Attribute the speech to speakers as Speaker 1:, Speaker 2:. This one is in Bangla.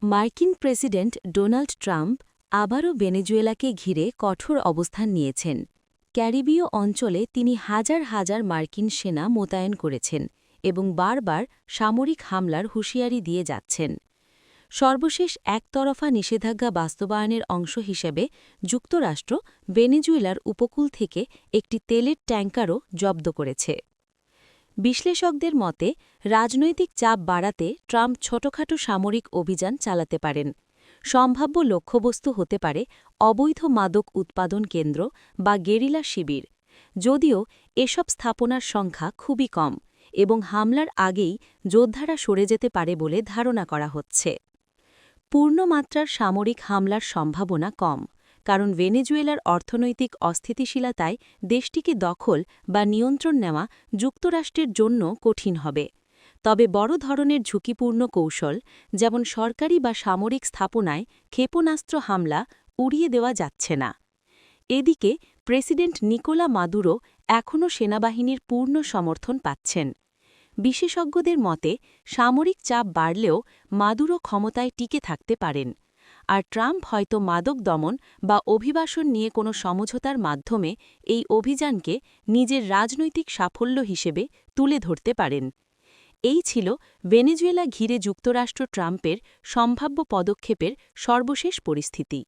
Speaker 1: মার্কিন প্রেসিডেন্ট ডোনাল্ড ট্রাম্প আবারও ভেনেজুয়েলাকে ঘিরে কঠোর অবস্থান নিয়েছেন। ক্যারিবীয় অঞ্চলে তিনি হাজার হাজার মার্কিন সেনা মোতায়েন করেছেন এবং বারবার সামরিক হামলার হুঁশিয়ারি দিয়ে যাচ্ছেন। সর্বশেষ একতরফা নিষেধাজ্ঞা বাস্তবায়নের অংশ হিসেবে যুক্তরাষ্ট্র ভেনেজুয়েলার উপকূল থেকে একটি তেলের ট্যাঙ্কারও জব্দ করেছে। বিশ্লেষকদের মতে রাজনৈতিক চাপ বাড়াতে ট্রাম্প ছোটখাটো সামরিক অভিযান চালাতে পারেন। সম্ভাব্য লক্ষ্যবস্তু হতে পারে অবৈধ মাদক উৎপাদন কেন্দ্র বা গেরিলা শিবির, যদিও এসব স্থাপনার সংখ্যা খুবই কম এবং হামলার আগেই যোদ্ধারা সরে যেতে পারে বলে ধারণা করা হচ্ছে। পূর্ণমাত্রার সামরিক হামলার সম্ভাবনা কম, কারণ ভেনেজুয়েলার অর্থনৈতিক অস্থিতিশীলতায় দেশটিকে দখল বা নিয়ন্ত্রণ নেওয়া যুক্তরাষ্ট্রের জন্য কঠিন হবে। তবে বড় ধরনের ঝুঁকিপূর্ণ কৌশল, যেমন সরকারি বা সামরিক স্থাপনায় ক্ষেপণাস্ত্র হামলা, উড়িয়ে দেওয়া যাচ্ছে না। এদিকে প্রেসিডেন্ট নিকোলা মাদুরো এখনও সেনাবাহিনীর পূর্ণ সমর্থন পাচ্ছেন। বিশেষজ্ঞদের মতে সামরিক চাপ বাড়লেও মাদুরো ক্ষমতায় টিকে থাকতে পারেন, আর ট্রাম্প হয়তো মাদক দমন বা অভিবাসন নিয়ে কোনো সমঝোতার মাধ্যমে এই অভিযানকে নিজের রাজনৈতিক সাফল্য হিসেবে তুলে ধরতে পারেন। এই ছিল ভেনেজুয়েলা ঘিরে যুক্তরাষ্ট্র ট্রাম্পের সম্ভাব্য পদক্ষেপের সর্বশেষ পরিস্থিতি।